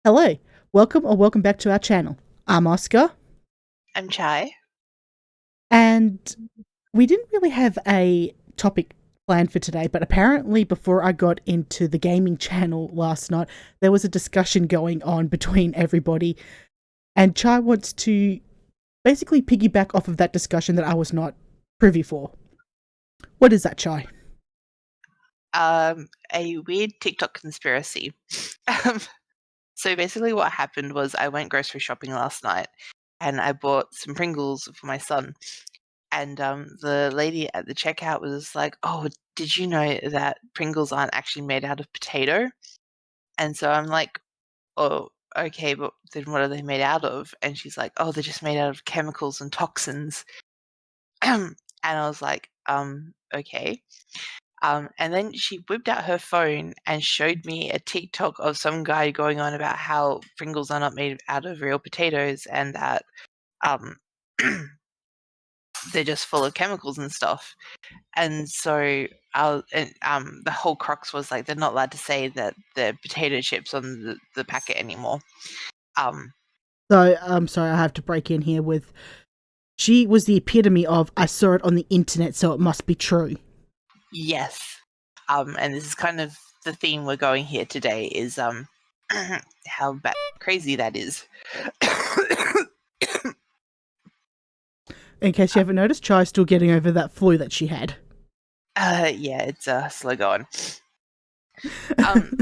Hello, welcome back to our channel. I'm Oscar, I'm Chai. and we didn't really have a topic planned for today, but apparently before I got into the gaming channel last night, there was a discussion going on between everybody, and Chai wants to basically piggyback off of that discussion that I was not privy for. What is that, Chai? A weird TikTok conspiracy. Um, so basically, what happened was I went grocery shopping last night, and I bought some Pringles for my son. And the lady at the checkout was like, "Oh, did you know that Pringles aren't actually made out of potato?" And so I'm like, "Oh, okay, but then what are they made out of?" And she's like, "Oh, they're just made out of chemicals and toxins." And I was like, okay." And then she whipped out her phone and showed me a TikTok of some guy going on about how Pringles are not made out of real potatoes and that um, they're just full of chemicals and stuff. And so the whole crux was like they're not allowed to say that they're potato chips on the packet anymore. Um, So, I'm sorry, I have to break in here with. She was the epitome of I saw it on the internet, so it must be true. yes. And this is kind of the theme we're going here today is how crazy that is. In case you haven't noticed, Chai's still getting over that flu that she had. Yeah, it's slow going. Um,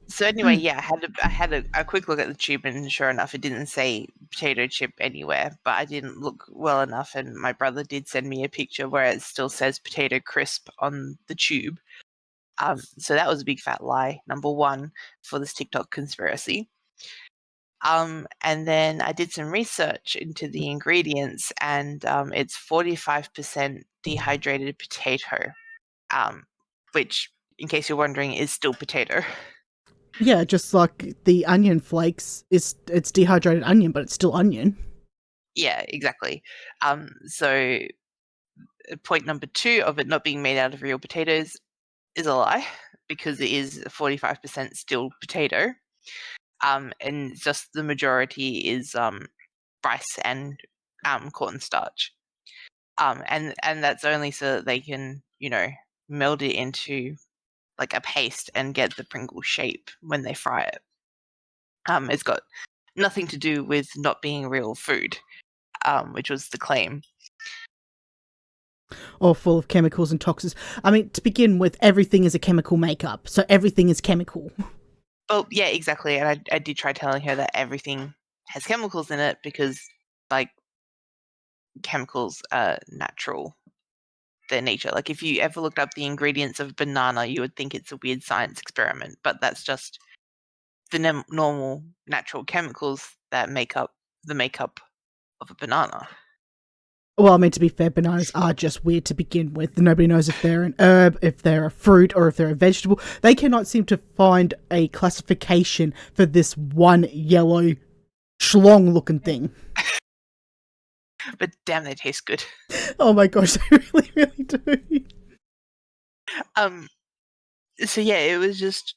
so anyway, yeah, I had a quick look at the tube, and sure enough, it didn't say potato chip anywhere. But I didn't look well enough, and my brother did send me a picture where it still says potato crisp on the tube. So that was a big fat lie, number one, for this TikTok conspiracy. And then I did some research into the ingredients, and it's 45% dehydrated potato, which, in case you're wondering, is still potato. Yeah, just like the onion flakes, it's dehydrated onion, but it's still onion. Yeah, exactly. So point number two of it not being made out of real potatoes is a lie because it is 45% still potato. And just the majority is rice and cornstarch. And that's only so that they can, meld it into like a paste and get the Pringle shape when they fry it. It's got nothing to do with not being real food, which was the claim. Or full of chemicals and toxins. I mean, to begin with, everything is a chemical makeup, so everything is chemical. Oh, yeah, exactly. And I did try telling her that everything has chemicals in it because, like, chemicals are natural, their nature. Like, if you ever looked up the ingredients of banana, you would think it's a weird science experiment, but that's just the normal natural chemicals that make up the makeup of a banana. Well, I mean, to be fair, bananas are just weird to begin with. Nobody knows if they're an herb, if they're a fruit, or if they're a vegetable. They cannot seem to find a classification for this one yellow schlong looking thing. But damn, they taste good. Oh my gosh, they really, really do. Um, so yeah, it was just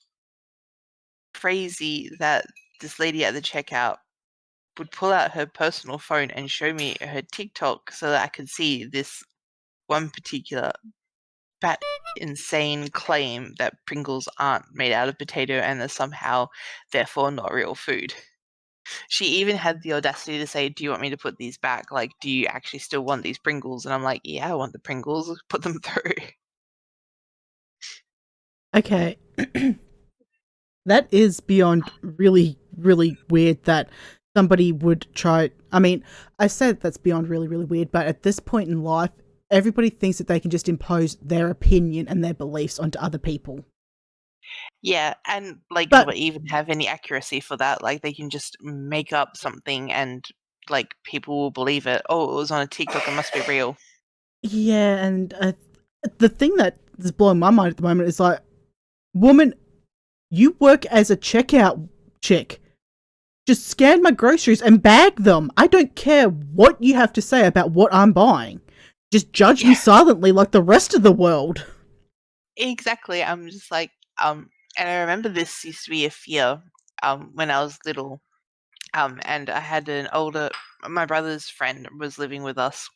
crazy that this lady at the checkout would pull out her personal phone and show me her TikTok so that I could see this one particular fat insane claim that Pringles aren't made out of potato and are somehow therefore not real food. She even had the audacity to say, "Do you want me to put these back? Like, do you actually still want these Pringles?" And I'm like, "Yeah, I want the Pringles. Put them through." Okay. That is beyond really, really weird that somebody would try. I mean, I said that's beyond really, really weird, but at this point in life, everybody thinks that they can just impose their opinion and their beliefs onto other people. Yeah, and like But not even have any accuracy for that. Like they can just make up something and like people will believe it. Oh, it was on a TikTok, it must be real. yeah, and the thing that is blowing my mind at the moment is like, woman, you work as a checkout chick. Just scan my groceries and bag them. I don't care what you have to say about what I'm buying. Just judge me Yeah, silently like the rest of the world. exactly. I'm just like, and I remember this used to be a fear when I was little. And I had my brother's friend was living with us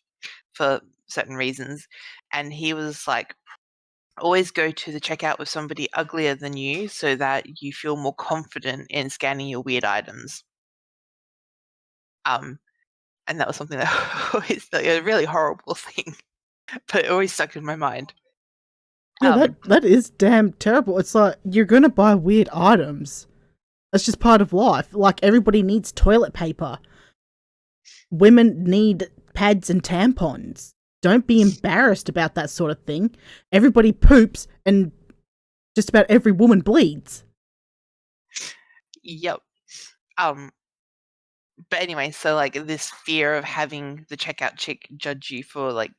for certain reasons, and he was like, always go to the checkout with somebody uglier than you so that you feel more confident in scanning your weird items. Um, and that was something that always, like, a really horrible thing, but it always stuck in my mind. Yeah, Um, that is damn terrible. It's like you're gonna buy weird items. That's just part of life. Like everybody needs toilet paper. Women need pads and tampons. Don't be embarrassed about that sort of thing. Everybody poops and just about every woman bleeds. yep. Um, but anyway, so like this fear of having the checkout chick judge you for like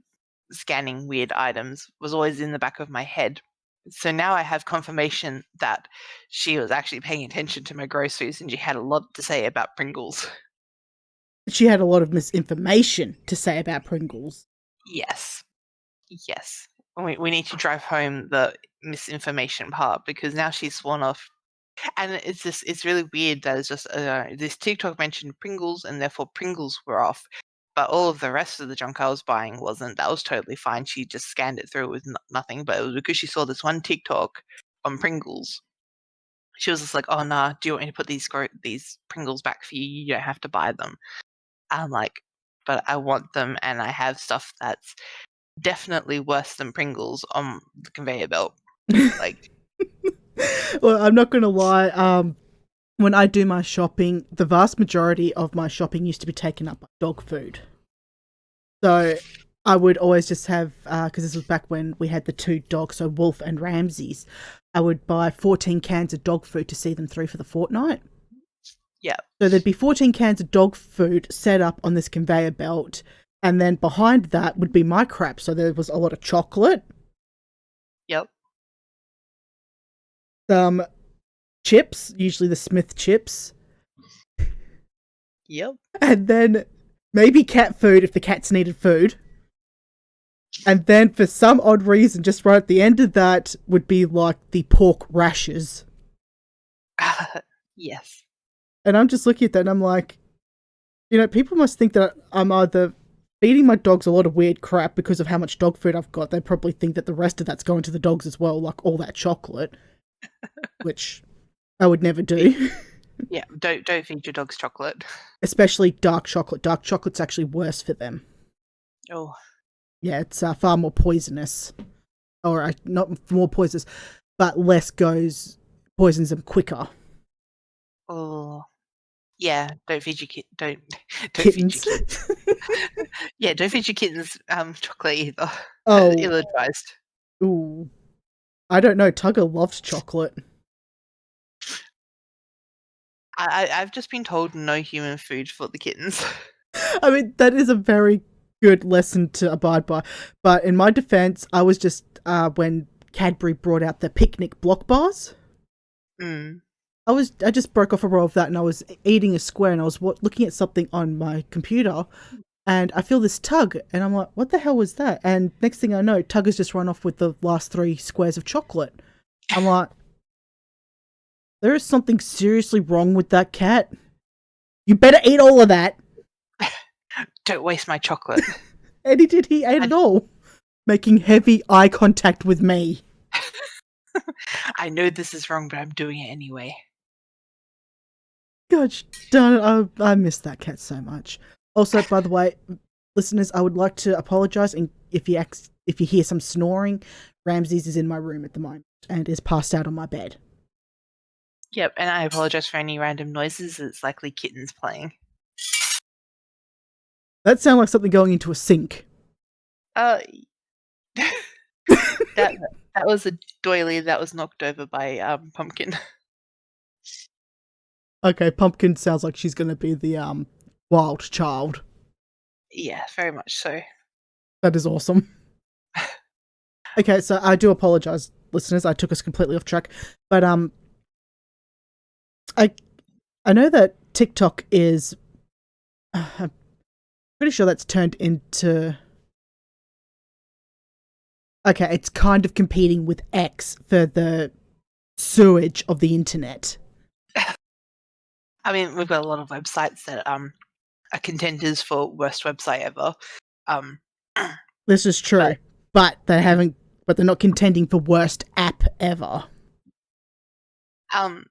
scanning weird items was always in the back of my head. So now I have confirmation that she was actually paying attention to my groceries and she had a lot to say about Pringles. She had a lot of misinformation to say about Pringles. Yes. Yes. We need to drive home the misinformation part because now she's sworn off. And it's really weird that it's just this TikTok mentioned Pringles and therefore Pringles were off. But all of the rest of the junk I was buying wasn't. That was totally fine. She just scanned it through with nothing. But it was because she saw this one TikTok on Pringles. She was just like, "Oh nah, do you want me to put these Pringles back for you? You don't have to buy them." I'm like, "But I want them, and I have stuff that's definitely worse than Pringles on the conveyor belt." Like, Well, I'm not gonna lie. When I do my shopping, the vast majority of my shopping used to be taken up by dog food. So I would always just have, because this was back when we had the two dogs, so Wolf and Ramsay's. I would buy 14 cans of dog food to see them through for the fortnight. yeah, So there'd be 14 cans of dog food set up on this conveyor belt, and then behind that would be my crap. So there was a lot of chocolate, yep, some chips, usually the Smith chips, yep. and then maybe cat food if the cats needed food. And then for some odd reason, just right at the end of that would be like the pork rashers. Yes. And I'm just looking at that and I'm like, people must think that I'm either feeding my dogs a lot of weird crap because of how much dog food I've got. They probably think that the rest of that's going to the dogs as well, like all that chocolate, which I would never do. Yeah, don't feed your dogs chocolate. Especially dark chocolate. Dark chocolate's actually worse for them. Oh, Yeah, it's far more poisonous. Or not more poisonous, but less poisons them quicker. oh, yeah. Don't feed your don't feed your Kittens. kids. Yeah, don't feed your kittens chocolate either. Oh, Ill advised. ooh. I don't know. Tugger loves chocolate. I've just been told no human food for the kittens. I mean, that is a very good lesson to abide by. But in my defense, I was just when Cadbury brought out the picnic block bars. Mm. I just broke off a roll of that, and I was eating a square, and I was looking at something on my computer, and I feel this tug, and I'm like, "What the hell was that?" And next thing I know, Tug has just run off with the last 3 squares of chocolate. I'm like, there is something seriously wrong with that cat. You better eat all of that. Don't waste my chocolate. And he did. He ate it all, making heavy eye contact with me. I know this is wrong, but I'm doing it anyway. Gosh darn it, I miss that cat so much. Also, by the way, listeners, I would like to apologise, and if you hear some snoring, Ramses is in my room at the moment and is passed out on my bed. Yep, and I apologize for any random noises. It's likely kittens playing. That sounds like something going into a sink. That was a doily that was knocked over by Pumpkin. Okay, Pumpkin sounds like she's going to be the wild child. Yeah, very much so. That is awesome. Okay, so I do apologise, listeners. I took us completely off track, but I know that TikTok is. I'm pretty sure that's turned into. Okay, it's kind of competing with X for the sewage of the internet. I mean, we've got a lot of websites that are contenders for worst website ever. Um, This is but true, but mm, they're not contending for worst app ever. um,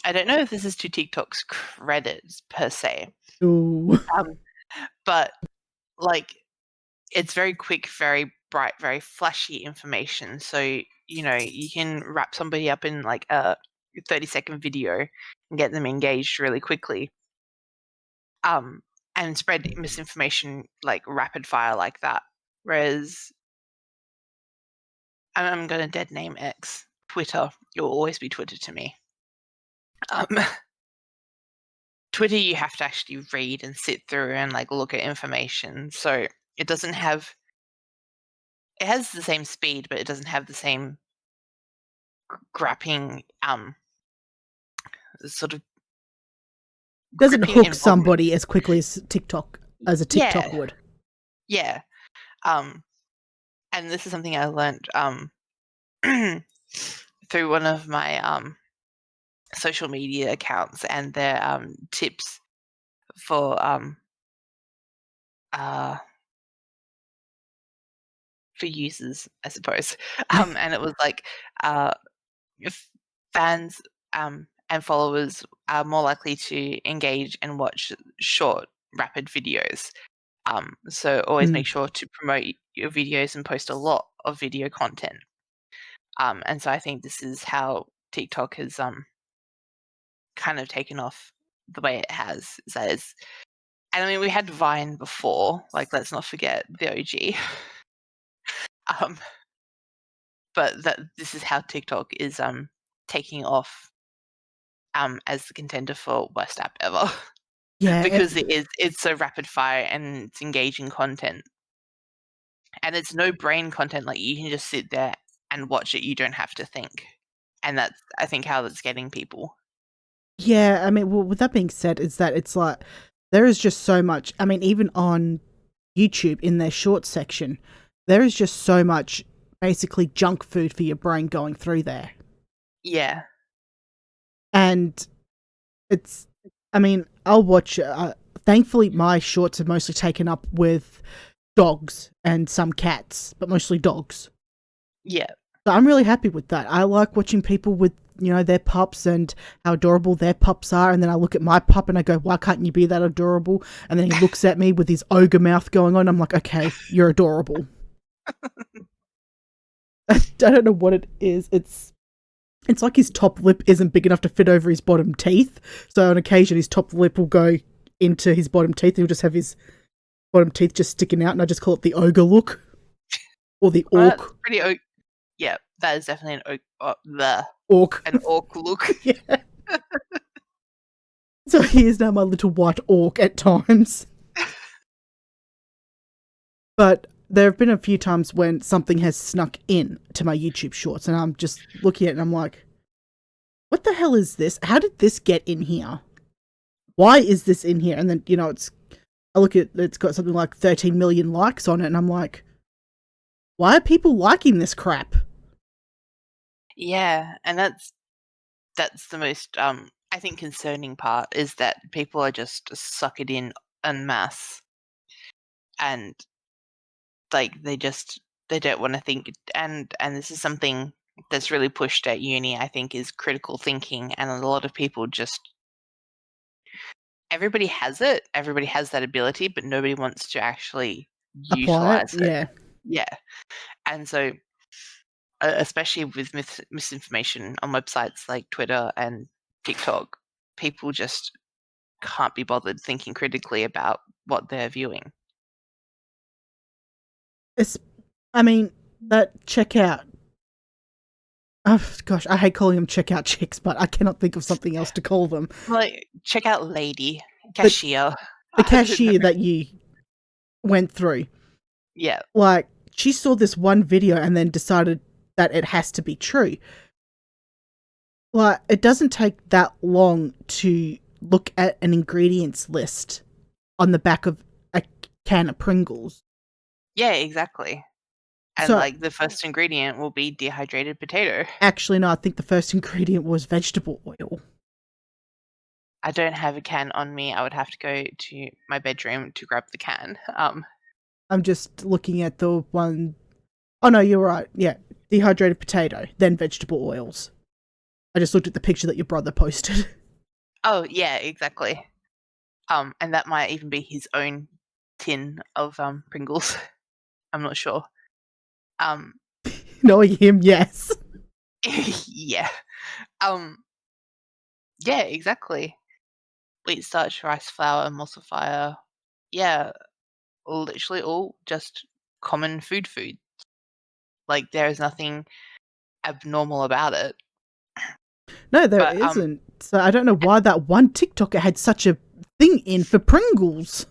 I don't know if this is to TikTok's credit per se, Ooh. um, but like it's very quick, very bright, very flashy information. So you can wrap somebody up in like a 30-second video and get them engaged really quickly. And spread misinformation like rapid fire like that. Whereas I'm gonna dead name X. Twitter. It will always be Twitter to me. Um, Twitter, you have to actually read and sit through and like look at information. So it doesn't have. It has the same speed, but it doesn't have the same grapping sort of Doesn't gripping hook involvement. somebody as quickly as a TikTok Yeah, would. yeah. Um, and this is something I learned through one of my social media accounts and their tips for uh, for users, I suppose. And it was like if fans and followers are more likely to engage and watch short, rapid videos. So always Mm. make sure to promote your videos and post a lot of video content. And so I think this is how TikTok has kind of taken off the way it has. And I mean, we had Vine before, like let's not forget the OG. um, but that this is how TikTok is taking off as the contender for worst app ever. Yeah, Because it's so rapid fire and it's engaging content. And it's no brain content, like you can just sit there and watch it, you don't have to think. And that's I think how that's getting people. yeah. I mean, well, with that being said, is that it's like there is just so much. I mean, even on YouTube in their short section, there is just so much basically junk food for your brain going through there, Yeah. and it's. I mean, I'll watch. Thankfully, my shorts are mostly taken up with dogs and some cats, but mostly dogs. Yeah. So I'm really happy with that. I like watching people with, their pups and how adorable their pups are. And then I look at my pup and I go, why can't you be that adorable? And then he looks at me with his ogre mouth going on. I'm like, okay, you're adorable. I don't know what it is. It's like his top lip isn't big enough to fit over his bottom teeth. So on occasion, his top lip will go into his bottom teeth and he'll just have his bottom teeth just sticking out. And I just call it the ogre look or the Well, that's orc. pretty yeah, that is definitely Orc. an orc look. Yeah. So he is now my little white orc at times. But there have been a few times when something has snuck in to my YouTube shorts, and I'm just looking at it and I'm like, what the hell is this? How did this get in here? Why is this in here? And then, I look at it's got something like 13 million likes on it, and I'm like, why are people liking this crap? Yeah, and that's the most I think concerning part is that people are just suck it in en masse and like they don't want to think and this is something that's really pushed at uni I think is critical thinking and a lot of people just everybody has that ability but nobody wants to actually Apply it? utilize it. Yeah. Yeah, and so especially with misinformation on websites like Twitter and TikTok, people just can't be bothered thinking critically about what they're viewing. It's, I mean, that checkout. Oh, gosh, I hate calling them checkout chicks, but I cannot think of something else to call them. Like, check out lady, The, cashier. the I don't know. cashier that you went through. Yeah, Like, she saw this one video and then decided that it has to be true. Like, it doesn't take that long to look at an ingredients list on the back of a can of Pringles. yeah, exactly. And, So, like, the first ingredient will be dehydrated potato. actually, no, I think the first ingredient was vegetable oil. I don't have a can on me. I would have to go to my bedroom to grab the can. I'm just looking at the one oh no, you're right. Yeah. Dehydrated potato, then vegetable oils. I just looked at the picture that your brother posted. Oh, yeah, exactly. And that might even be his own tin of, Pringles. I'm not sure. Um, Knowing him, yes. yeah. Um, yeah, exactly. Wheat starch, rice flour, emulsifier. Yeah, literally all just common food. Like, there is nothing abnormal about it. No, there But, isn't. So I don't know why that one TikToker had such a thing in for Pringles.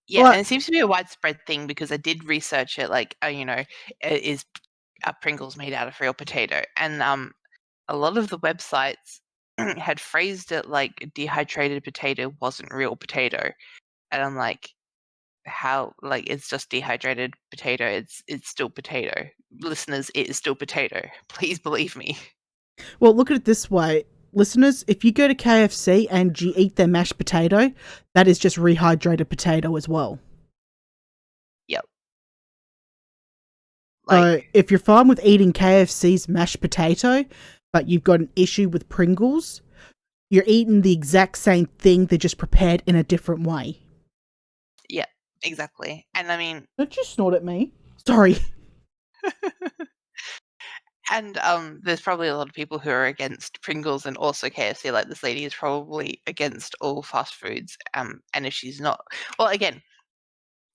yeah, Like, and it seems to be a widespread thing because I did research it, like, is Pringles made out of real potato? And, a lot of the websites had phrased it like dehydrated potato wasn't real potato, and I'm like, "How? Like, it's just dehydrated potato, it's still potato. Listeners, it is still potato. Please believe me." well, look at it this way. Listeners, if you go to KFC and you eat their mashed potato, that is just rehydrated potato as well. Yep. So Like, if you're fine with eating KFC's mashed potato, but you've got an issue with Pringles, you're eating the exact same thing, they're just prepared in a different way. yeah, exactly. And I mean, Don't you snort at me? Sorry. and, there's probably a lot of people who are against Pringles and also KFC, like, this lady is probably against all fast foods, and if she's not, well, again,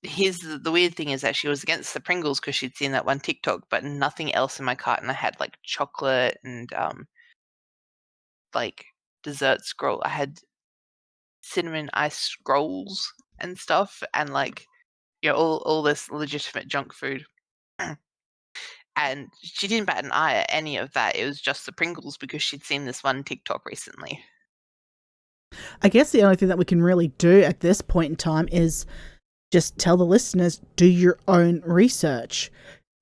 here's the weird thing is that she was against the Pringles because 'cause she'd seen that one TikTok, but nothing else in my cart, and I had, like, chocolate and, like, dessert scroll I had cinnamon ice scrolls and stuff and, like, all this legitimate junk food, and she didn't bat an eye at any of that, it was just the Pringles because she'd seen this one TikTok recently. I guess the only thing that we can really do at this point in time is just tell the listeners do your own research.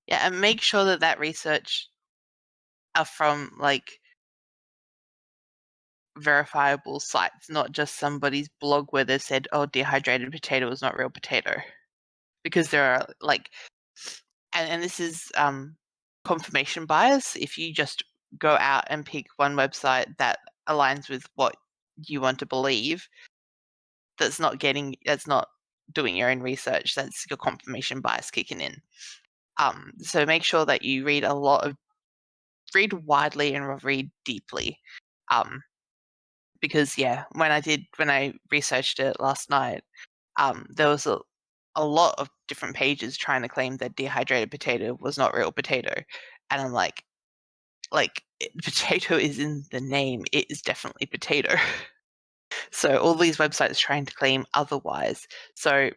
Yeah, and make sure that that research are from, like, verifiable sites, not just somebody's blog where they said, "Oh, dehydrated potato is not real potato." Because there are, like, and this is, confirmation bias. If you just go out and pick one website that aligns with what you want to believe, that's not doing your own research, that's your confirmation bias kicking in. So make sure that you read widely and read deeply. Um, because yeah, when I researched it last night, there was a lot of different pages trying to claim that dehydrated potato was not real potato, and I'm like potato is in the name; it is definitely potato. So all these websites trying to claim otherwise. So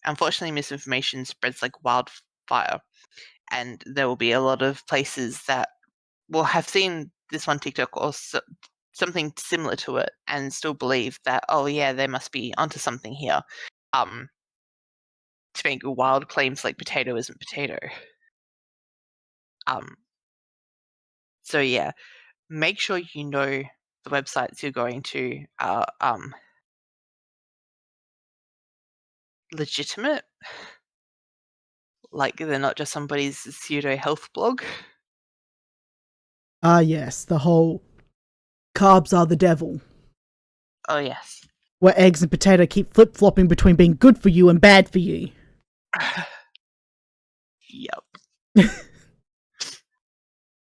unfortunately, misinformation spreads like wildfire, and there will be a lot of places that will have seen this one TikTok or something similar to it and still believe that, oh yeah, they must be onto something here. Um, to make wild claims like potato isn't potato. Um, so yeah, make sure you know the websites you're going to are legitimate, like they're not just somebody's pseudo health blog. Ah, yes, the whole carbs are the devil, Oh yes. where eggs and potato keep flip flopping between being good for you and bad for you. Yep.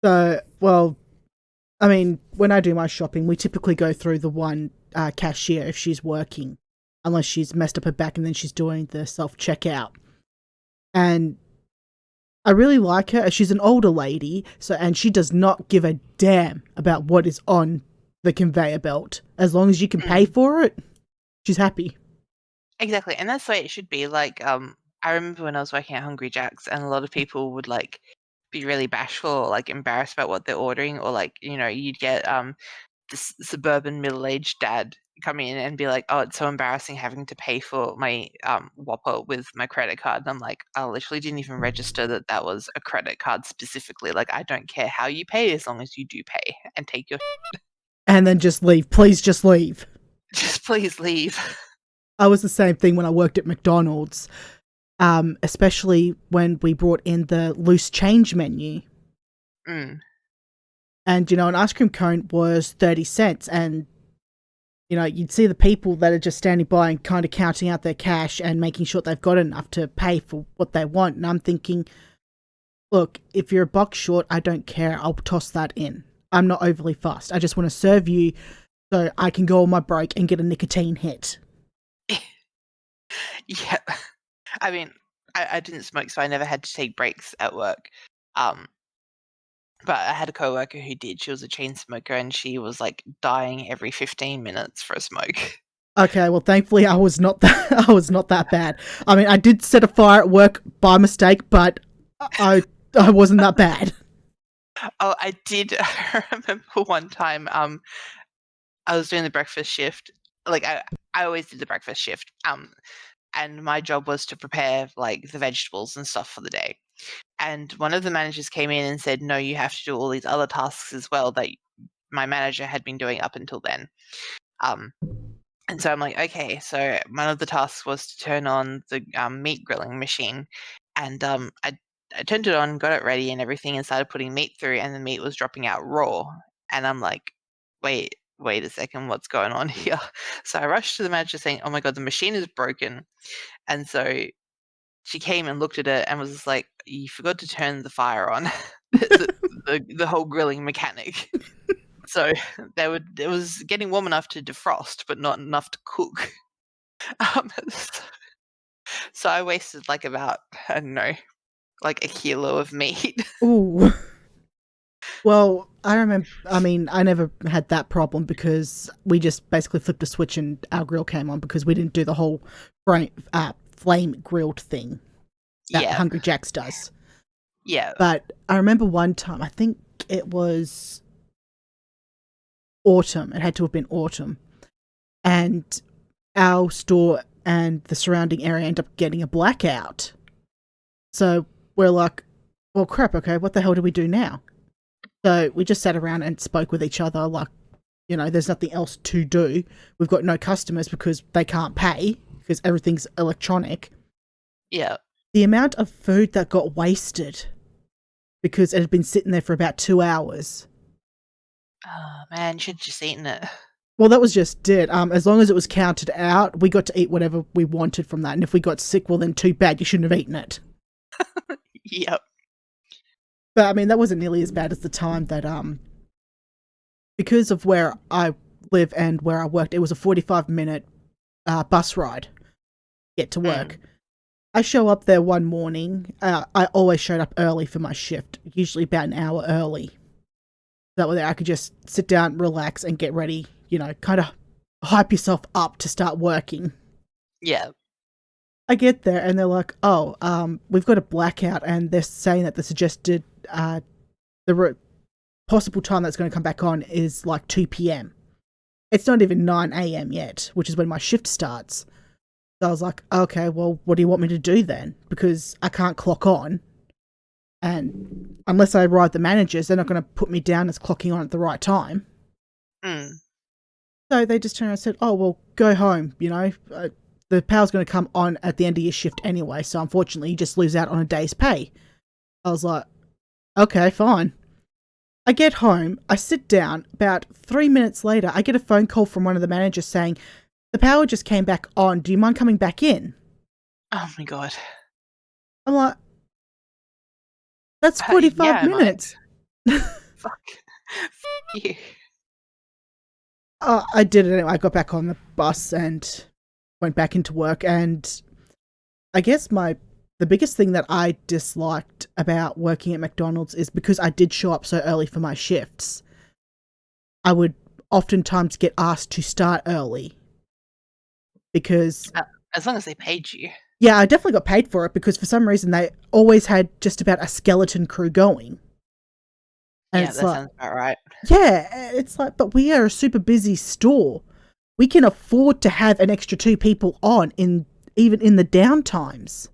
So, well, I mean, when I do my shopping, we typically go through the one cashier if she's working, unless she's messed up her back and then she's doing the self checkout. And I really like her. She's an older lady, so and she does not give a damn about what is on the conveyor belt. As long as you can pay Mm. for it, she's happy. Exactly, and that's the way it should be. Like, I remember when I was working at Hungry Jack's, and a lot of people would like be really bashful or like embarrassed about what they're ordering, or like you'd get this suburban middle-aged dad come in and be like, "Oh, it's so embarrassing having to pay for my, Whopper with my credit card." And I'm like, "I literally didn't even register that that was a credit card specifically. Like, I don't care how you pay as long as you do pay and take your And then just leave. Please just leave. just please leave." I was the same thing when I worked at McDonald's, especially when we brought in the loose change menu. Mm. And, an ice cream cone was 30 cents. And, you'd see the people that are just standing by and kind of counting out their cash and making sure they've got enough to pay for what they want. And I'm thinking, look, if you're a buck short, I don't care. I'll toss that in. I'm not overly fussed. I just want to serve you so I can go on my break and get a nicotine hit. Yeah. I mean, I didn't smoke, so I never had to take breaks at work. Um, but I had a coworker who did. She was a chain smoker, and she was, like, dying every 15 minutes for a smoke. Okay, well, thankfully I was not that I was not that bad. I mean, I did set a fire at work by mistake, but I wasn't that bad. Oh, I did I remember one time, I was doing the breakfast shift. Like, I always did the breakfast shift, and my job was to prepare, like, the vegetables and stuff for the day. And one of the managers came in and said, "No, you have to do all these other tasks as well that my manager had been doing up until then." Um, and so I'm like, "Okay." So one of the tasks was to turn on the, meat grilling machine, and, I turned it on, got it ready and everything, and started putting meat through, and the meat was dropping out raw. And I'm like, Wait a second, what's going on here?" So I rushed to the manager saying, "Oh my god, the machine is broken." And so she came and looked at it and was just like, "You forgot to turn the fire on." The whole grilling mechanic. So it was getting warm enough to defrost, but not enough to cook. So I wasted, like, about, I don't know, like, a kilo of meat. Ooh. Well, I never had that problem because we just basically flipped a switch and our grill came on because we didn't do the whole flame grilled thing that Yeah, Hungry Jack's does. yeah. But I remember one time, I think it was autumn. It had to have been autumn. And our store and the surrounding area ended up getting a blackout. So we're like, well, crap, okay, what the hell do we do now? So we just sat around and spoke with each other like, there's nothing else to do. We've got no customers because they can't pay because everything's electronic. Yeah. The amount of food that got wasted because it had been sitting there for about 2 hours. Oh, man, you should've just eaten it. Well, that was just it. As long as it was counted out, we got to eat whatever we wanted from that. And if we got sick, well, then too bad. You shouldn't have eaten it. Yep. But I mean, that wasn't nearly as bad as the time that because of where I live and where I worked, it was a 45-minute bus ride to get to work. I show up there one morning. I always showed up early for my shift, usually about an hour early. That way I could just sit down, relax, and get ready, kind of hype yourself up to start working. Yeah. I get there and they're like, "Oh, we've got a blackout," and they're saying that the suggested possible time that's going to come back on is like 2 p.m. It's not even 9 a.m. yet, which is when my shift starts. So I was like, okay, well, what do you want me to do then? Because I can't clock on. And unless I arrive the managers, they're not going to put me down as clocking on at the right time. Mm. So they just turned around and said, "Oh, well, go home, the power's going to come on at the end of your shift anyway, so unfortunately you just lose out on a day's pay." I was like, okay, fine. I get home, I sit down, about 3 minutes later, I get a phone call from one of the managers saying, "The power just came back on, do you mind coming back in?" Oh my god. I'm like, that's 45 Yeah, I might. minutes. Fuck. You. I did it anyway. I got back on the bus and went back into work, and I guess the biggest thing that I disliked about working at McDonald's is because I did show up so early for my shifts, I would oftentimes get asked to start early because, As long as they paid you. yeah, I definitely got paid for it because for some reason they always had just about a skeleton crew going. And Yeah, it's that like, sounds about right. yeah, it's like, but we are a super busy store. we can afford to have an extra 2 people on in even in the downtimes.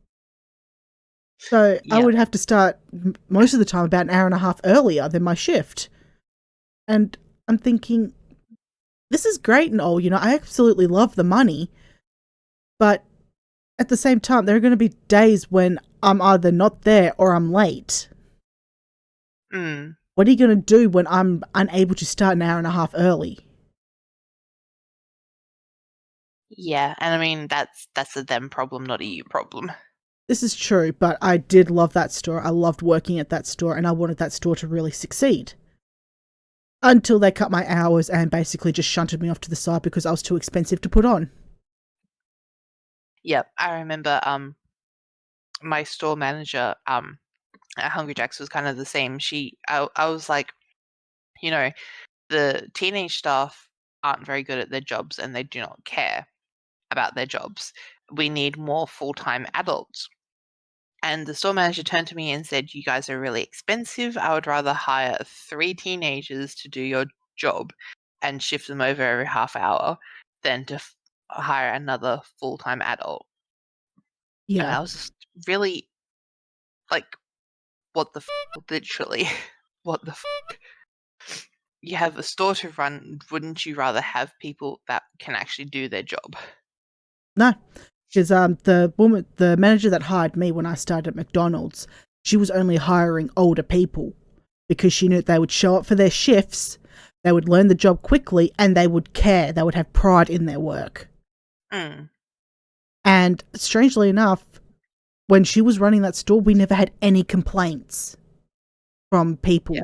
So I Yeah. would have to start most of the time about an hour and a half earlier than my shift. And I'm thinking, this is great and all, I absolutely love the money, but at the same time, there are going to be days when I'm either not there or I'm late. Mm. What are you going to do when I'm unable to start an hour and a half early? Yeah, and I mean, that's a them problem, not a you problem. This is true, but I did love that store. I loved working at that store, and I wanted that store to really succeed. Until they cut my hours and basically just shunted me off to the side because I was too expensive to put on. Yep, I remember, my store manager, at Hungry Jack's was kind of the same. I was like, you know, the teenage staff aren't very good at their jobs and they do not care about their jobs. We need more full-time adults. And the store manager turned to me and said, "You guys are really expensive. I would rather hire 3 teenagers to do your job and shift them over every half hour than to hire another full-time adult." And Yeah. I was just really like, "What the literally, what the You have a store to run, wouldn't you rather have people that can actually do their job?" No, because the manager that hired me when I started at McDonald's, she was only hiring older people because she knew they would show up for their shifts, they would learn the job quickly, and they would care. They would have pride in their work. Mm, And strangely enough, when she was running that store, we never had any complaints from yeah. people.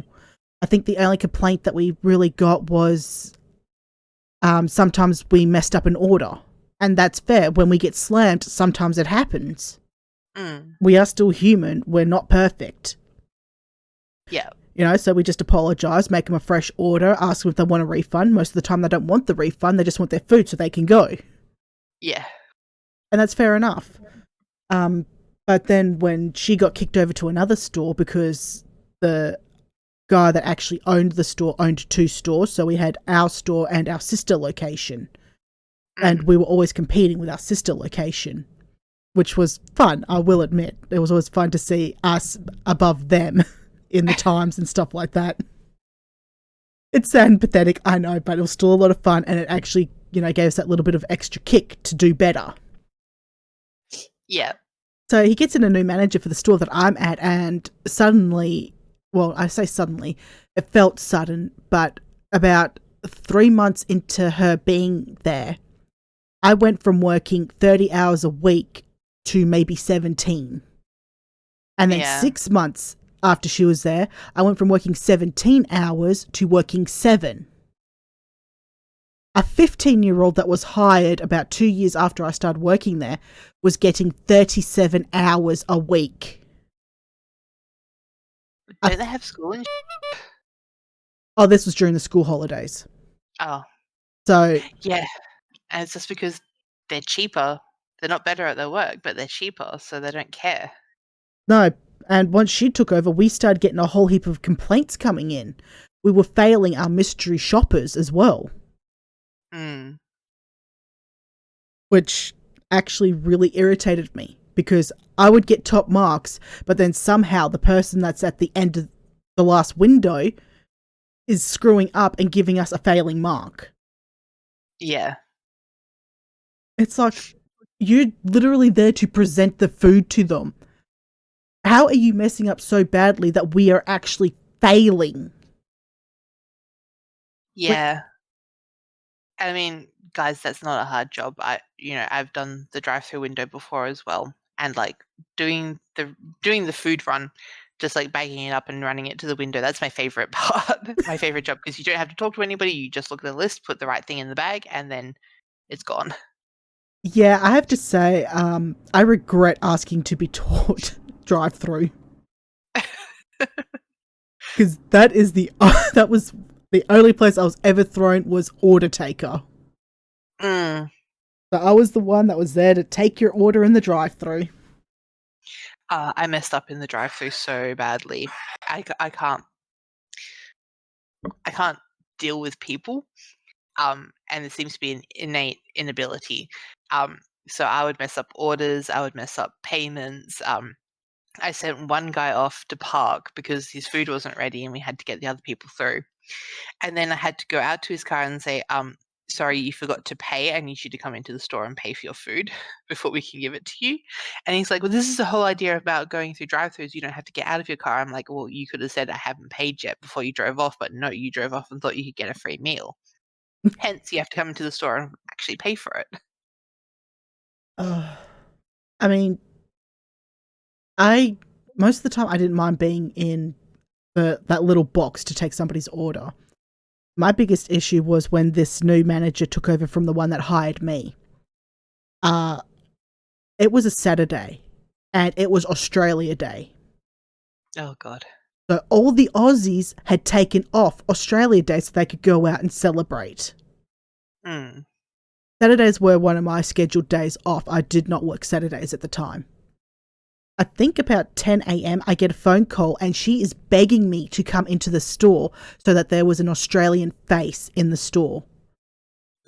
I think the only complaint that we really got was sometimes we messed up an order. And that's fair. When we get slammed, sometimes it happens. Mm, We are still human. We're not perfect. yeah. So we just apologize, make them a fresh order, ask them if they want a refund. Most of the time, they don't want the refund. They just want their food so they can go. Yeah. And that's fair enough. Um, but then when she got kicked over to another store because the guy that actually owned the store owned 2 stores, so we had our store and our sister location. And Mm, we were always competing with our sister location, which was fun, I will admit. It was always fun to see us above them in the times and stuff like that. It's sad and pathetic, I know, but it was still a lot of fun, and it actually, gave us that little bit of extra kick to do better. yeah. So he gets in a new manager for the store that I'm at, and suddenly, well, I say suddenly, it felt sudden, but about 3 months into her being there, I went from working 30 hours a week to maybe 17. And then Yeah. 6 months after she was there, I went from working 17 hours to working 7. A 15-year-old that was hired about 2 years after I started working there was getting 37 hours a week. A Don't they f- have school and oh, this was during the school holidays. Oh, So, yeah, and it's just because they're cheaper. They're not better at their work, but they're cheaper, so they don't care. no. And once she took over, we started getting a whole heap of complaints coming in. We were failing our mystery shoppers as well, Mm, which actually really irritated me because I would get top marks, but then somehow the person that's at the end of the last window is screwing up and giving us a failing mark. yeah. It's like, you're literally there to present the food to them. How are you messing up so badly that we are actually failing? Like, Yeah. I mean, guys, that's not a hard job. I've done the drive-through window before as well, and, like, doing the food run, just, like, bagging it up and running it to the window, that's my favorite part. My favorite job because you don't have to talk to anybody, you just look at the list, put the right thing in the bag, and then it's gone. yeah, I have to say, I regret asking to be taught drive through because that is the that was the only place I was ever thrown was order taker. Mm. So I was the one that was there to take your order in the drive through. I messed up in the drive-through so badly. I can't deal with people, And there seems to be an innate inability. So I would mess up orders, I would mess up payments. I sent one guy off to park because his food wasn't ready and we had to get the other people through. And then I had to go out to his car and say, sorry, you forgot to pay. I need you to come into the store and pay for your food before we can give it to you. And he's like, well, this is the whole idea about going through drive-thrus. You don't have to get out of your car. I'm like, well, you could have said I haven't paid yet before you drove off, but no, you drove off and thought you could get a free meal. Hence, you have to come into the store and actually pay for it. I mean, most of the time I didn't mind being in that little box to take somebody's order. My biggest issue was when this new manager took over from the one that hired me. It was a Saturday, and it was Australia Day. Oh, God. So all the Aussies had taken off Australia Day so they could go out and celebrate. Mm. Saturdays were one of my scheduled days off. I did not work Saturdays at the time. I think about 10 a.m. I get a phone call and she is begging me to come into the store so that there was an Australian face in the store.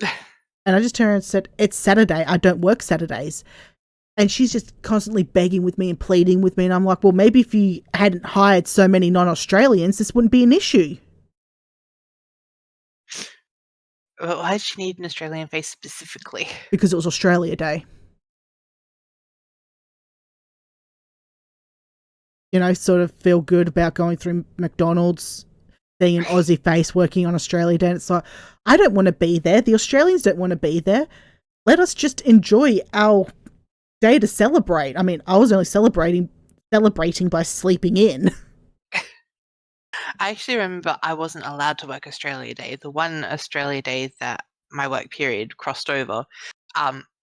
And I just turned around and said, it's Saturday. I don't work Saturdays. And she's just constantly begging with me and pleading with me. And I'm like, well, maybe if you hadn't hired so many non-Australians, this wouldn't be an issue. Well, why did you need an Australian face specifically? Because it was Australia Day. You know, sort of feel good about going through McDonald's, seeing an Aussie face working on Australia Day. And it's like, I don't want to be there. The Australians don't want to be there. Let us just enjoy our day to celebrate. I mean, I was only celebrating by sleeping in. I actually remember I wasn't allowed to work Australia Day. The one Australia Day that my work period crossed over,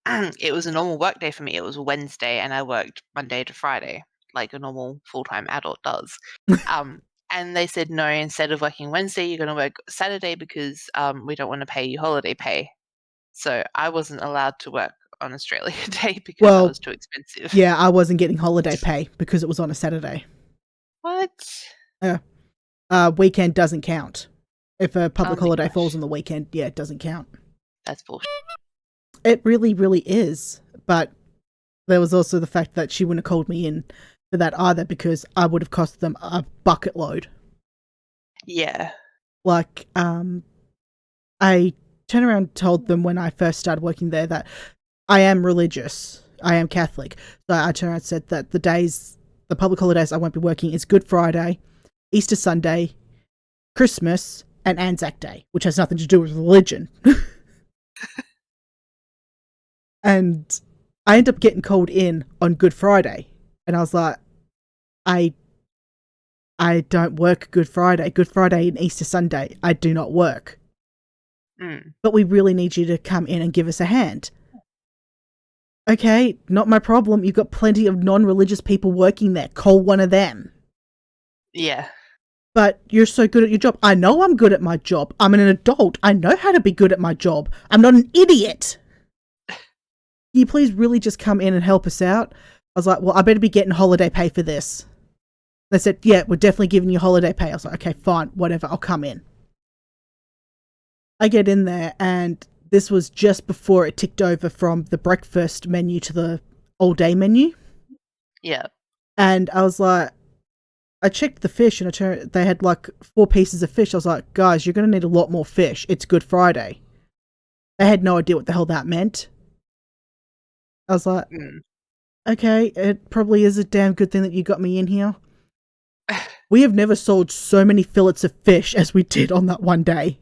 it was a normal work day for me. It was a Wednesday, and I worked Monday to Friday, like a normal full-time adult does. And they said, no, instead of working Wednesday, you're going to work Saturday because we don't want to pay you holiday pay. So I wasn't allowed to work on Australia Day because that was too expensive. Yeah, I wasn't getting holiday pay because it was on a Saturday. What? Yeah. Weekend doesn't count. If a public holiday falls on the weekend, yeah, it doesn't count. That's bullshit. It really, really is. But there was also the fact that she wouldn't have called me in for that either because I would have cost them a bucket load. Yeah. Like, I turned around and told them when I first started working there that I am religious. I am Catholic. So I turned around and said that the public holidays I won't be working is Good Friday, Easter Sunday, Christmas, and Anzac Day, which has nothing to do with religion. And I ended up getting called in on Good Friday. And I was like, I don't work Good Friday. Good Friday and Easter Sunday, I do not work. But we really need you to come in and give us a hand. Okay, not my problem. You've got plenty of non-religious people working there. Call one of them. Yeah. But you're so good at your job. I know I'm good at my job. I'm an adult. I know how to be good at my job. I'm not an idiot. Can you please really just come in and help us out? I was like, well, I better be getting holiday pay for this. They said, yeah, we're definitely giving you holiday pay. I was like, okay, fine, whatever, I'll come in. I get in there, and this was just before it ticked over from the breakfast menu to the all-day menu. Yeah. And I was like, I checked the fish, and they had like 4 pieces of fish. I was like, guys, you're going to need a lot more fish. It's Good Friday. They had no idea what the hell that meant. I was like, okay, it probably is a damn good thing that you got me in here. We have never sold so many fillets of fish as we did on that one day.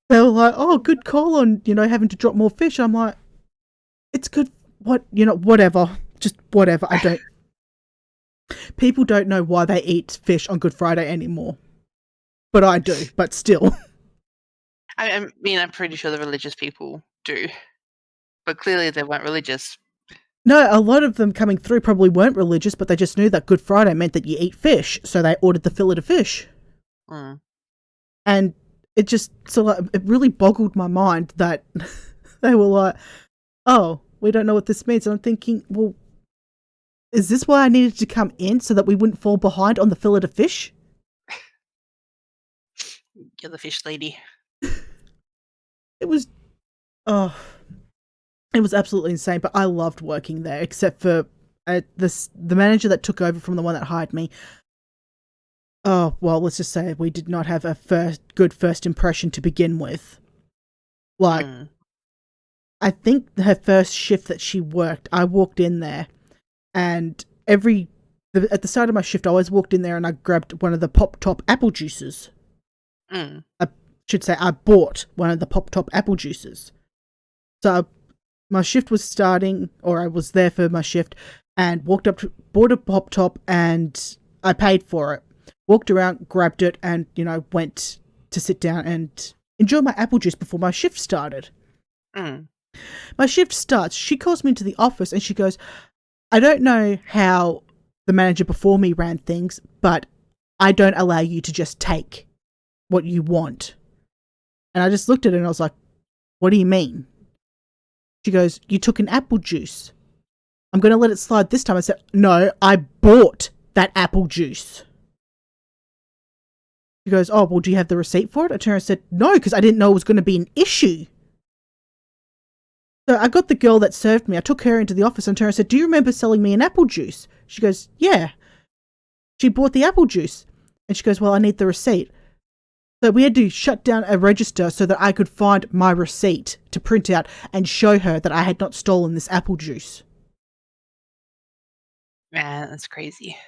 They were like, oh, good call on, having to drop more fish. I'm like, it's good. Whatever. Just whatever. People don't know why they eat fish on Good Friday anymore. But I do, but still. I mean, I'm pretty sure the religious people do. But clearly they weren't religious. No, a lot of them coming through probably weren't religious, but they just knew that Good Friday meant that you eat fish, so they ordered the fillet of fish. And it just it really boggled my mind that they were like, oh, we don't know what this means. And I'm thinking, well, is this why I needed to come in so that we wouldn't fall behind on the fillet of fish? You're the fish lady. It was, oh, it was absolutely insane, but I loved working there, except for the manager that took over from the one that hired me. Oh, well, let's just say we did not have a good first impression to begin with. Like, I think her first shift that she worked, I walked in there, and at the start of my shift, I always walked in there and I grabbed one of the Pop Top apple juices. Mm. I should say I bought one of the Pop Top apple juices. So my shift was starting, or I was there for my shift, and bought a Pop Top, and I paid for it. Walked around, grabbed it, and, went to sit down and enjoy my apple juice before my shift started. Mm. My shift starts. She calls me into the office and she goes, I don't know how the manager before me ran things, but I don't allow you to just take what you want. And I just looked at her and I was like, what do you mean? She goes, you took an apple juice. I'm going to let it slide this time. I said, no, I bought that apple juice. She goes, oh, well, do you have the receipt for it? I turned and said, no, because I didn't know it was going to be an issue. So I got the girl that served me. I took her into the office and turned and said, do you remember selling me an apple juice? She goes, yeah. She bought the apple juice. And she goes, well, I need the receipt. So we had to shut down a register so that I could find my receipt to print out and show her that I had not stolen this apple juice. Man, that's crazy.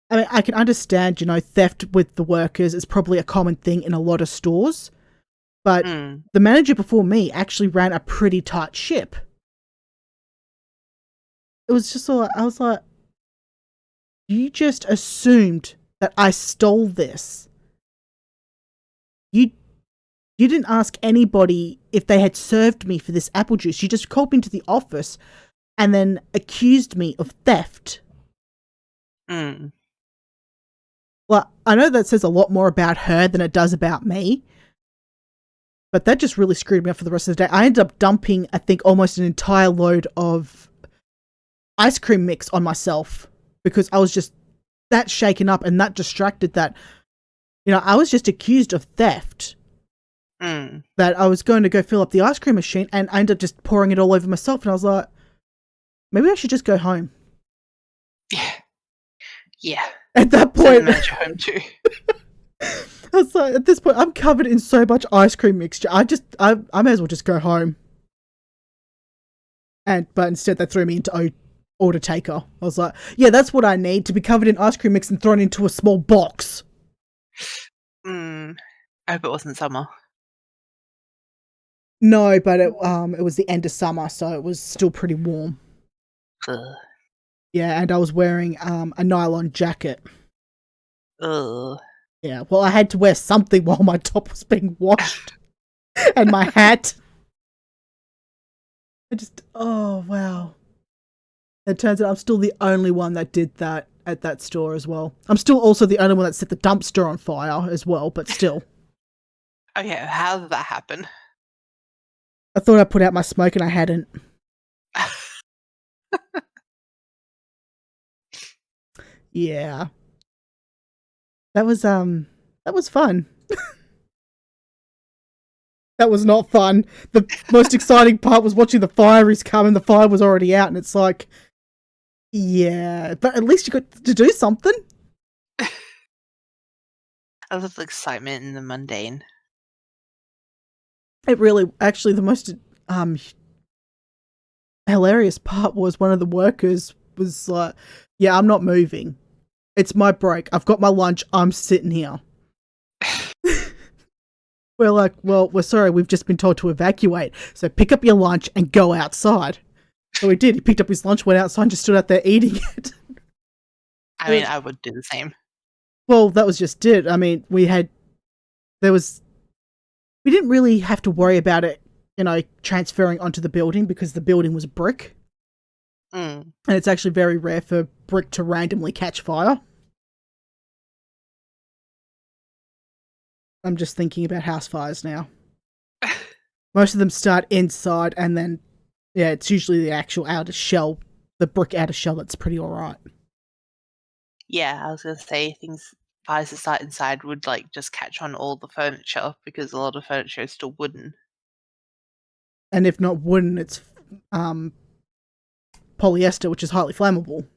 I mean, I can understand, theft with the workers is probably a common thing in a lot of stores. But the manager before me actually ran a pretty tight ship. It was just all, I was like, you just assumed that I stole this. You didn't ask anybody if they had served me for this apple juice. You just called me into the office and then accused me of theft. Well, I know that says a lot more about her than it does about me. But that just really screwed me up for the rest of the day. I ended up dumping, I think, almost an entire load of ice cream mix on myself because I was just that shaken up and that distracted that, I was just accused of theft. That I was going to go fill up the ice cream machine and I ended up just pouring it all over myself. And I was like, maybe I should just go home. Yeah. At that point. Send the manager home too. I was like, at this point, I'm covered in so much ice cream mixture. I may as well just go home. But instead, they threw me into order taker. I was like, yeah, that's what I need, to be covered in ice cream mix and thrown into a small box. I hope it wasn't summer. No, but it was the end of summer, so it was still pretty warm. Ugh. Yeah, and I was wearing a nylon jacket. Ugh. Yeah, well, I had to wear something while my top was being washed. And my hat. Oh, wow. It turns out I'm still the only one that did that at that store as well. I'm still also the only one that set the dumpster on fire as well, but still. Okay, how did that happen? I thought I put out my smoke and I hadn't. Yeah. That was fun. That was not fun. The most exciting part was watching the fireys come and the fire was already out and it's like, yeah, but at least you got to do something. I love the excitement in the mundane. It really, actually, the most hilarious part was one of the workers was like, yeah, I'm not moving. It's my break. I've got my lunch. I'm sitting here. We're like, well, we're sorry. We've just been told to evacuate. So pick up your lunch and go outside. So he did. He picked up his lunch, went outside and just stood out there eating it. I mean, I would do the same. Well, that was just it. I mean, we didn't really have to worry about it, transferring onto the building because the building was brick. And it's actually very rare for brick to randomly catch fire. I'm just thinking about house fires now. Most of them start inside and then, yeah, it's usually the actual outer shell, the brick outer shell that's pretty alright. Yeah, I was going to say fires that start inside would like just catch on all the furniture because a lot of furniture is still wooden. And if not wooden, it's polyester, which is highly flammable.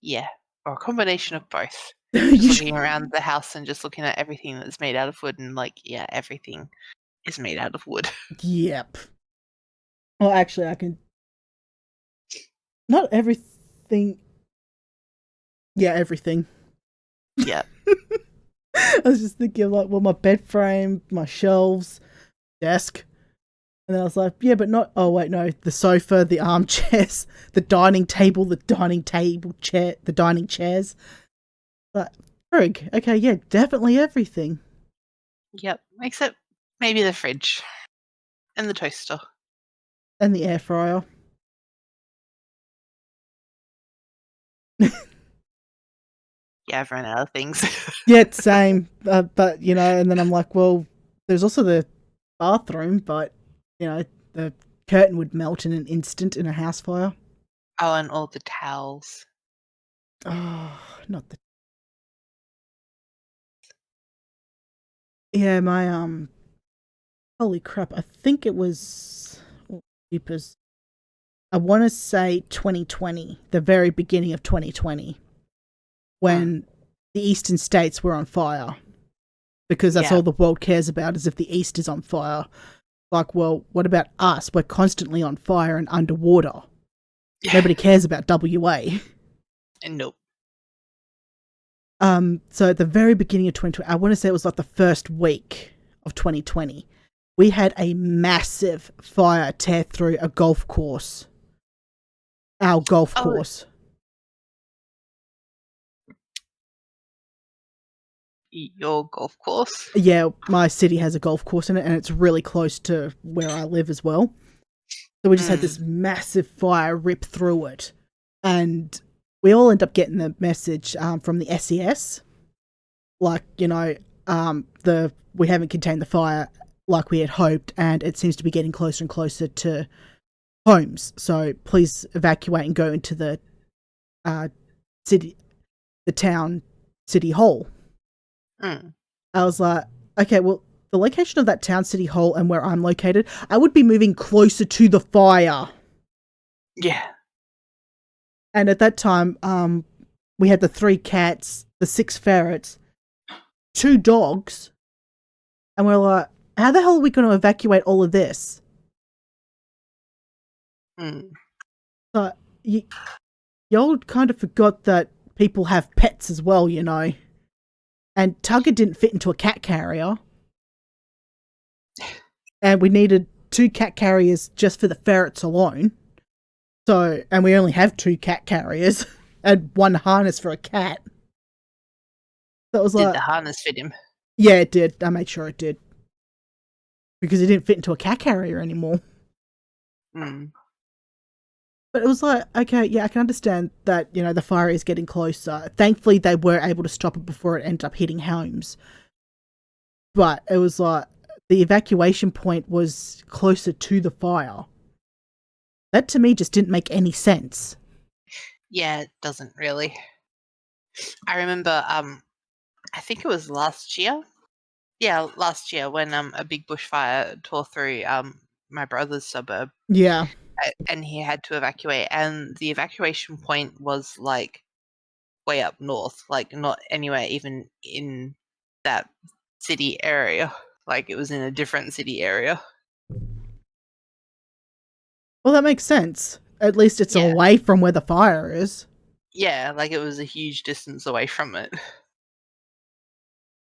Yeah, or a combination of both. Just You looking around the house and just looking at everything that's made out of wood and like, yeah, everything is made out of wood. Yep. Well, actually, I can. Not everything. Yeah, everything. Yeah. I was just thinking, like, well, my bed frame, my shelves, desk. And then I was like, yeah, but not. Oh, wait, no. The sofa, the armchairs, the dining table chair, the dining chairs. But, frig. Okay, yeah, definitely everything. Yep. Except maybe the fridge and the toaster. And the air fryer. Yeah, I've run out of things. Yeah, same. But, you know, and then I'm like, well, there's also the bathroom, but, you know, the curtain would melt in an instant in a house fire. Oh, and all the towels. Oh, not the. Yeah, my, holy crap. I think it was. Oh, jeepers. I want to say 2020, the very beginning of 2020, when the eastern states were on fire. Because that's Yeah. all the world cares about is if the east is on fire. Like, well, what about us? We're constantly on fire and underwater. Nobody cares about WA. Nope. So at the very beginning of 2020, I want to say it was like the first week of 2020, we had a massive fire tear through a golf course. Our golf course. Your golf course? Yeah, my city has a golf course in it, and it's really close to where I live as well. So we just had this massive fire rip through it. And we all end up getting the message from the SES. Like, you know, we haven't contained the fire like we had hoped, and it seems to be getting closer and closer to homes. So please evacuate and go into the town city hall. I was like, okay, well, the location of that town city hall and where I'm located, I would be moving closer to the fire. Yeah. And at that time, we had the 3 cats, the 6 ferrets, 2 dogs, and we're like, how the hell are we going to evacuate all of this? So y'all kind of forgot that people have pets as well, you know. And Tugger didn't fit into a cat carrier. And we needed 2 cat carriers just for the ferrets alone. So, and we only have 2 cat carriers and 1 harness for a cat. That was like, did the harness fit him? Yeah, it did. I made sure it did. Because it didn't fit into a cat carrier anymore. But it was like, okay, yeah, I can understand that, you know, the fire is getting closer. Thankfully, they were able to stop it before it ended up hitting homes. But it was like, the evacuation point was closer to the fire. That to me just didn't make any sense. Yeah, it doesn't really. I remember, I think it was last year. Yeah, last year when a big bushfire tore through my brother's suburb. Yeah. And he had to evacuate, and the evacuation point was like way up north, like not anywhere even in that city area. Like it was in a different city area. Well, that makes sense. At least it's away from where the fire is. Yeah, like it was a huge distance away from it.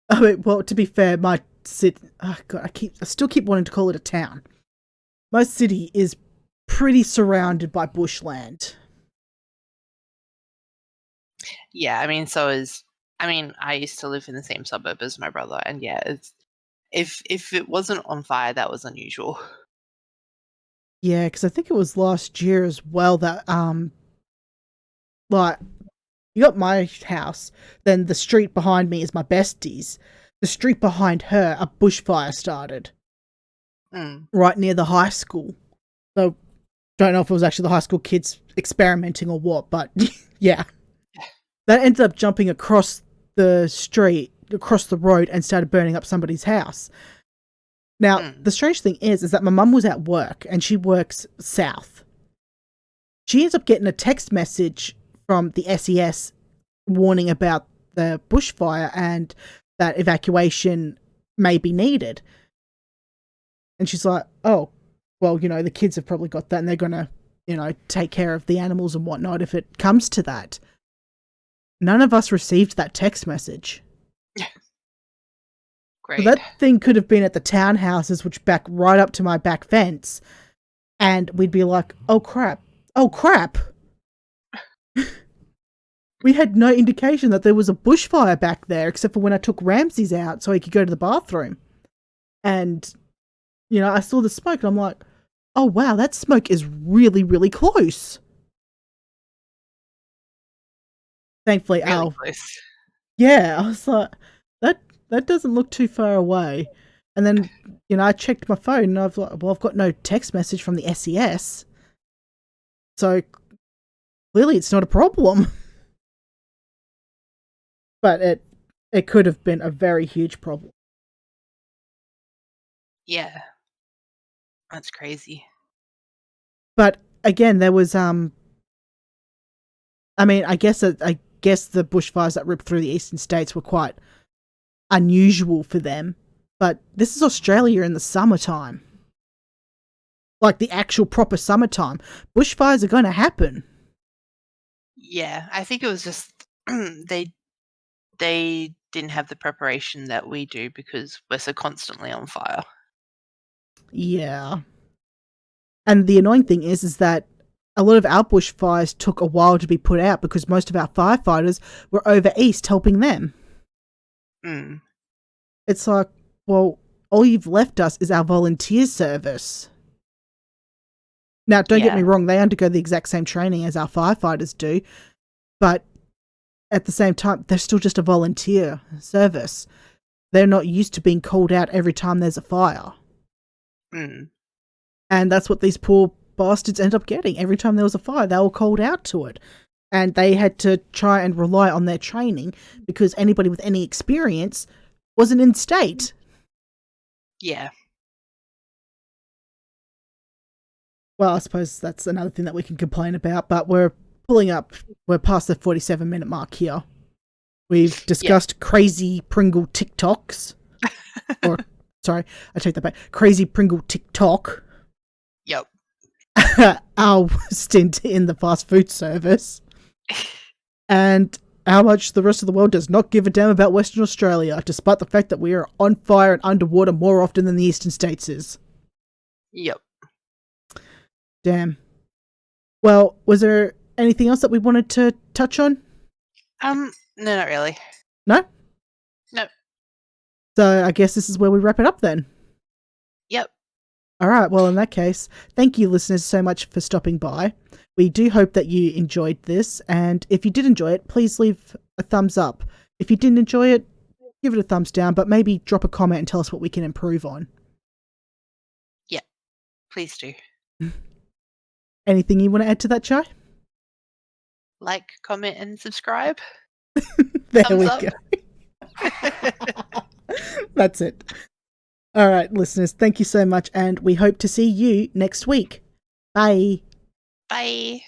I mean, well, to be fair, my city. Oh God, I still keep wanting to call it a town. My city is pretty surrounded by bushland. Yeah, I mean, I used to live in the same suburb as my brother, and yeah, if it wasn't on fire, that was unusual. Yeah, because I think it was last year as well that like you got my house, then the street behind me is my bestie's. The street behind her, a bushfire started right near the high school. So don't know if it was actually the high school kids experimenting or what, but yeah. That ended up jumping across the street, across the road, and started burning up somebody's house. Now, the strange thing is that my mum was at work, and she works south. She ends up getting a text message from the SES warning about the bushfire and that evacuation may be needed. And she's like, oh, well, the kids have probably got that and they're going to, take care of the animals and whatnot if it comes to that. None of us received that text message. Great. So that thing could have been at the townhouses, which back right up to my back fence. And we'd be like, oh, crap. Oh, crap. We had no indication that there was a bushfire back there, except for when I took Ramses out so he could go to the bathroom. And, I saw the smoke and I'm like, oh, wow, that smoke is really, really close. Thankfully, really close. Yeah, I was like, that doesn't look too far away. And then, I checked my phone and I've like, well, I've got no text message from the SES. So clearly it's not a problem. But it could have been a very huge problem. Yeah. That's crazy. But again, there was I guess the bushfires that ripped through the eastern states were quite unusual for them. But this is Australia in the summertime. Like the actual proper summertime. Bushfires are going to happen. Yeah, I think it was just they didn't have the preparation that we do because we're so constantly on fire. Yeah. And the annoying thing is that a lot of our bushfires took a while to be put out because most of our firefighters were over east helping them. It's like, well, all you've left us is our volunteer service. Now, don't get me wrong, they undergo the exact same training as our firefighters do, but at the same time, they're still just a volunteer service. They're not used to being called out every time there's a fire. And that's what these poor bastards end up getting. Every time there was a fire, they were called out to it. And they had to try and rely on their training because anybody with any experience wasn't in state. Yeah. Well, I suppose that's another thing that we can complain about, but we're past the 47-minute mark here. We've discussed crazy Pringle TikToks. Sorry, I take that back. Crazy Pringle TikTok. Yep. Our stint in the fast food service. And how much the rest of the world does not give a damn about Western Australia, despite the fact that we are on fire and underwater more often than the eastern states is. Yep. Damn. Well, was there anything else that we wanted to touch on? No, not really. No? No. So I guess this is where we wrap it up then. Yep. All right. Well, in that case, thank you, listeners, so much for stopping by. We do hope that you enjoyed this. And if you did enjoy it, please leave a thumbs up. If you didn't enjoy it, give it a thumbs down, but maybe drop a comment and tell us what we can improve on. Yeah. Please do. Anything you want to add to that, Chai? Like, comment, and subscribe. There thumbs we up. go. That's it. All right, listeners, thank you so much, and we hope to see you next week. Bye. Bye.